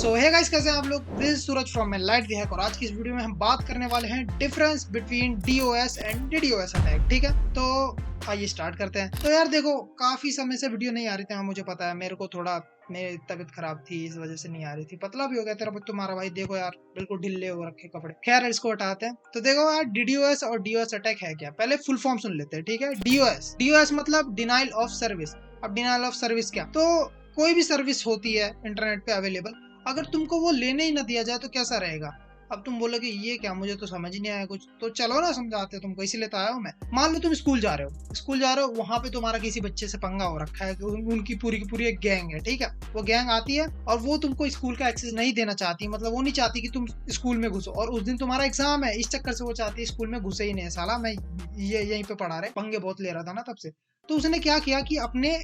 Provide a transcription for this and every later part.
सो hey guys, कैसे हैं आप लोग। This is Suraj from एनलाइट the hack और आज की इस वीडियो में हम बात करने वाले हैं difference between DOS and DDoS attack. ठीक है, तो आइए स्टार्ट करते हैं। तो यार देखो, काफी समय से वीडियो नहीं आ रही थी। हाँ मुझे पता है, मेरे को थोड़ा मेरी तबीयत खराब थी, इस वजह से नहीं आ रही थी। पतला भी हो गया तेरा तुम्हारा भाई, देखो यार बिल्कुल ढिल्ले हो रखे कपड़े। खैर इसको हटाते हैं। तो देखो यार, डीडोएस और डीओएस अटैक है क्या, पहले फुल फॉर्म सुन लेते हैं। ठीक है, डीओएस मतलब डिनाइल ऑफ सर्विस। अब डिनाइल ऑफ सर्विस क्या, तो कोई भी सर्विस होती है इंटरनेट पे अवेलेबल, अगर तुमको वो लेने ही ना दिया जाए तो कैसा रहेगा। अब तुम बोलोगे ये क्या, मुझे तो समझ ही नहीं आया कुछ। तो चलो ना समझाते तुमको, इसीलिए तो आया हूँ मैं। मान लो तुम स्कूल जा रहे हो, वहां पे तुम्हारा किसी बच्चे से पंगा हो रखा है। उनकी पूरी की पूरी एक गैंग है। ठीक है, वो गैंग आती है और वो तुमको स्कूल का एक्सेस नहीं देना चाहती। मतलब वो नहीं चाहती कि तुम स्कूल में घुसो, और उस दिन तुम्हारा एग्जाम है, इस चक्कर से वो चाहती है स्कूल में घुसे ही नहीं। साला मैं ये यहीं पे पढ़ा रहे, पंगे बहुत ले रहा था ना तब से। तो उसने क्या किया कि अपने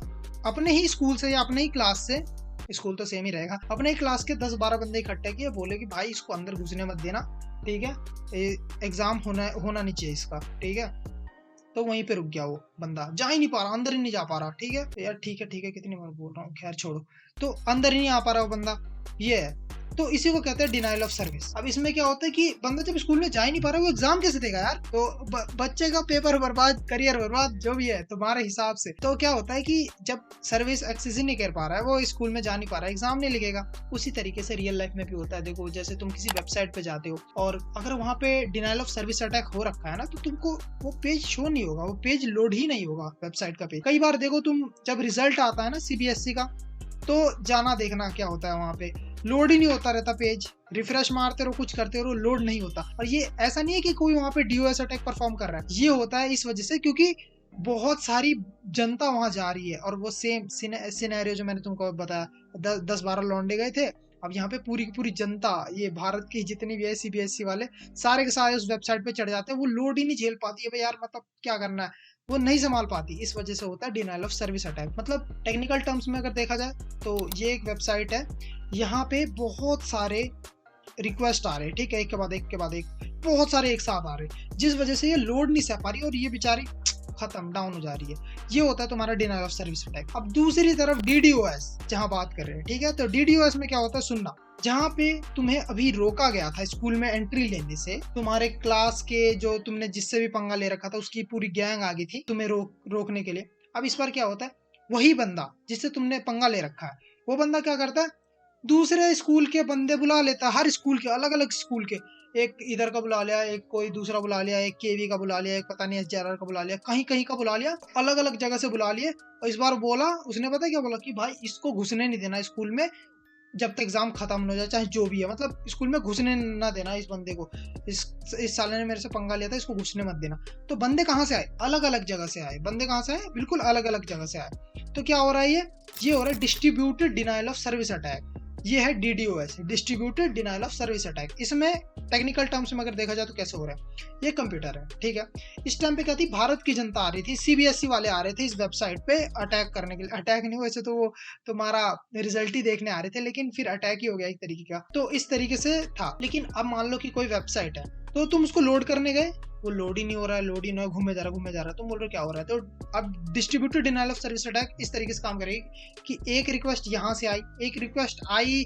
अपने ही स्कूल से या अपने ही क्लास से, स्कूल तो सेम ही रहेगा, अपने क्लास के 10-12 बंदे इकट्ठे किए, बोले कि भाई इसको अंदर घुसने मत देना। ठीक है, एग्जाम होना नहीं चाहिए इसका। ठीक है, तो वहीं पे रुक गया वो बंदा, जा ही नहीं पा रहा, अंदर ही नहीं जा पा रहा। ठीक है तो यार, ठीक है कितनी बार बोल रहा हूँ, खैर छोड़ो। तो अंदर ही नहीं आ पा रहा वो बंदा, ये है। तो इसी को कहते हैं डिनाइल ऑफ सर्विस। अब इसमें क्या होता है कि बंदा जब स्कूल में जा ही नहीं पा रहा, वो एग्जाम कैसे देगा यार। तो बच्चे का पेपर बर्बाद, करियर बर्बाद, जो भी है तुम्हारे हिसाब से। तो क्या होता है कि जब सर्विस एक्सेस ही नहीं कर पा रहा है, वो स्कूल में जा नहीं पा रहा है, एग्जाम नहीं लिखेगा। उसी तरीके से रियल लाइफ में भी होता है। देखो, जैसे तुम किसी वेबसाइट पे जाते हो और अगर वहां पे डिनाइल ऑफ सर्विस अटैक हो रखा है ना, तो तुमको वो पेज शो नहीं होगा, वो पेज लोड ही नहीं होगा, वेबसाइट का पेज। कई बार देखो तुम, जब रिजल्ट आता है ना सीबीएसई का, तो जाना देखना क्या होता है, वहां पे लोड ही नहीं होता रहता पेज। रिफ्रेश मारते रहो, कुछ करते रहो, लोड नहीं होता। और ये ऐसा नहीं है कि कोई वहां पे डीओएस अटैक परफॉर्म कर रहा है, ये होता है इस वजह से क्योंकि बहुत सारी जनता वहां जा रही है। और वो सेम सिनेरियो जो मैंने तुमको बताया, 10-12 लौंडे गए थे। अब यहाँ पे पूरी की पूरी जनता, ये भारत की जितनी भी है सीबीएसई वाले, सारे के सारे उस वेबसाइट पे चढ़ जाते हैं। वो लोड ही नहीं झेल पाती है भाई, यार मतलब क्या करना है, वो नहीं संभाल पाती। इस वजह से होता है डिनाइल ऑफ सर्विस अटैक। मतलब टेक्निकल टर्म्स में अगर देखा जाए तो ये एक वेबसाइट है, यहाँ पे बहुत सारे रिक्वेस्ट आ रहे हैं। ठीक है, एक के बाद एक के बाद एक, बहुत सारे एक साथ आ रहे हैं, जिस वजह से ये लोड नहीं सह पा रही और ये बेचारी खत्म डाउन हो जा रही है। ये होता है तुम्हारा डिनाइल ऑफ सर्विस अटैक। अब दूसरी तरफ डीडोएस जहां बात कर रहे हैं, ठीक है, तो डीडोएस में क्या होता है, सुनना। जहां पे तुम्हें अभी रोका गया था स्कूल में एंट्री लेने से, तुम्हारे क्लास के जो तुमने जिससे भी पंगा ले रखा था, उसकी पूरी गैंग आ गई थी तुम्हें रोकने के लिए। अब इस बार क्या होता है, वही बंदा जिससे तुमने पंगा ले रखा है, वो बंदा क्या करता है, दूसरे स्कूल के बंदे बुला लेता है। हर स्कूल के, अलग अलग स्कूल के, एक इधर का बुला लिया, एक कोई दूसरा बुला लिया, एक केवी का बुला लिया, एक पता नहीं एसजेआरआर का बुला लिया, कहीं कहीं का बुला लिया, अलग अलग जगह से बुला लिए। और इस बार बोला, उसने पता क्या बोला कि भाई इसको घुसने नहीं देना स्कूल में जब तक एग्जाम खत्म न हो जाए, चाहे जो भी है। मतलब स्कूल में घुसने ना देना इस बंदे को, इस साले ने मेरे से पंगा लिया था, इसको घुसने मत देना। तो बंदे कहाँ से आए, अलग अलग जगह से आए। बंदे कहाँ से आए, बिल्कुल अलग अलग जगह से आए। तो क्या हो रहा है, ये हो रहा है distributed denial of service attack. ये है DDoS, distributed denial of service attack. इसमें टेक्निकल टर्म्स में अगर देखा जाए तो कैसे हो रहा है, ये कंप्यूटर है, ठीक है। इस टाइम पे क्या थी, भारत की जनता आ रही थी, सीबीएसई वाले आ रहे थे इस वेबसाइट पे अटैक करने के लिए। अटैक नहीं, वैसे तो वो तुम्हारा रिजल्ट ही देखने आ रहे थे, लेकिन फिर अटैक ही हो गया एक तरीके का। तो इस तरीके से था। लेकिन अब मान लो कि कोई वेबसाइट है, तो तुम उसको लोड करने गए, वो लोड ही नहीं हो रहा है, लोड ही नहीं, घूमे जा रहा, तुम बोल रहे हो क्या हो रहा है। तो अब distributed denial of service attack इस तरीके से काम करेगी कि एक रिक्वेस्ट यहाँ से आई, एक रिक्वेस्ट आई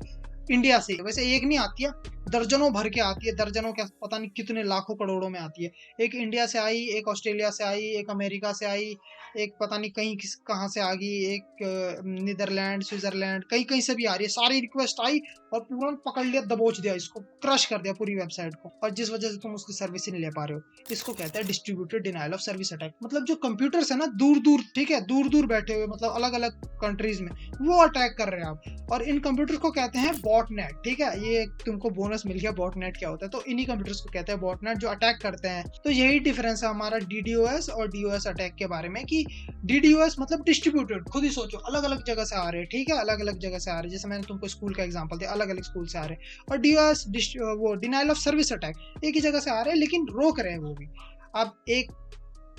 इंडिया से, वैसे एक नहीं आती है, दर्जनों भर के आती है, दर्जनों क्या पता नहीं कितने लाखों करोड़ों में आती है। एक इंडिया से आई, एक ऑस्ट्रेलिया से आई, एक अमेरिका से आई, एक पता नहीं कहीं कहाँ से आ गई, एक नीदरलैंड, स्विट्जरलैंड, कहीं कहीं से भी आ रही है। सारी रिक्वेस्ट आई और पूरा पकड़ लिया, दबोच दिया, इसको क्रश कर दिया पूरी वेबसाइट को, और जिस वजह से तुम उसकी सर्विस ही नहीं ले पा रहे हो। इसको कहते हैं distributed denial of service attack. मतलब जो कंप्यूटर्स है ना, दूर दूर, ठीक है, दूर दूर बैठे हुए, मतलब अलग अलग कंट्रीज में, वो अटैक कर रहे हैं आप। और इन कंप्यूटर को कहते हैं बॉटनेट। ठीक है, ये तुमको बोनस मिल गया, बॉटनेट क्या होता है। तो इन्हीं कंप्यूटर्स को कहते हैं बॉटनेट, जो अटैक करते हैं। तो यही डिफरेंस है हमारा डीडोएस और डीओएस अटैक के बारे में, कि डीडोएस मतलब डिस्ट्रीब्यूटेड, खुद ही सोचो, अलग अलग जगह से आ रहे हैं, ठीक है, अलग अलग जगह से आ रहे हैं। जैसे मैंने तुमको स्कूल का एग्जांपल दिया, अलग अलग स्कूल से आ रहे हैं। और डीओएस वो डिनाइल ऑफ सर्विस अटैक, एक ही जगह से आ रहे हैं लेकिन रोक रहे हैं वो भी। अब एक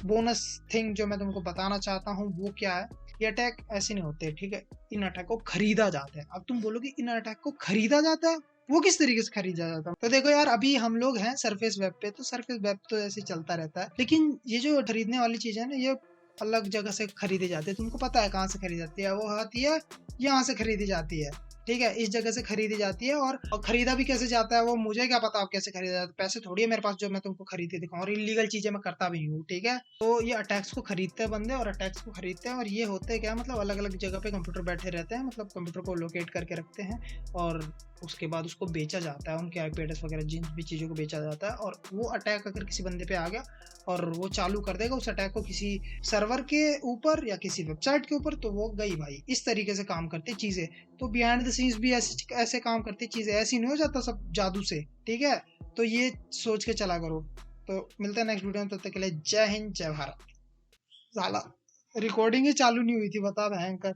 बोनस थिंग जो मैं तुमको बताना चाहता हूँ वो क्या है, ये अटैक ऐसे नहीं होते, ठीक है, इन अटैक को खरीदा जाता है। अब तुम बोलोगे इन अटैक को खरीदा जाता है, वो किस तरीके से खरीदा जाता है। तो देखो यार, अभी हम लोग हैं सरफेस वेब पे, तो सरफेस वेब तो ऐसे चलता रहता है, लेकिन ये जो खरीदने वाली चीज है ना, ये अलग जगह से खरीदी जाती है। तुमको पता है कहाँ से खरीदी जाती है, वो आती है यहाँ से खरीदी जाती है। ठीक है, इस जगह से खरीदी जाती है और खरीदा भी कैसे जाता है वो मुझे क्या पता आप कैसे खरीदा जाता है, पैसे थोड़ी है मेरे पास जो मैं तुमको खरीद के दिखाऊं, और इलीगल चीजें मैं करता भी हूँ, ठीक है। तो ये अटैक्स को खरीदते हैं बंदे, और अटैक्स को खरीदते हैं, और ये होते क्या मतलब अलग अलग जगह पे कंप्यूटर बैठे रहते हैं, मतलब कंप्यूटर को लोकेट करके रखते हैं, और उसके बाद उसको बेचा जाता है, उनके आईपी एड्रेस वगैरह जिन भी चीज़ों को बेचा जाता है। और वो अटैक अगर किसी बंदे पे आ गया और वो चालू कर देगा उस अटैक को किसी सर्वर के ऊपर या किसी वेबसाइट के ऊपर, तो वो गई भाई। इस तरीके से काम करती चीज़ें। तो बिहाइंड द सीन्स भी ऐसे ऐसे काम करती चीज़ें, ऐसी नहीं हो जाता सब जादू से, ठीक है। तो ये सोच के चला करो। तो मिलते हैं नेक्स्ट वीडियो में, तब तक के लिए जय हिंद जय भारत। साला रिकॉर्डिंग ही चालू नहीं हुई थी, बता भयंकर।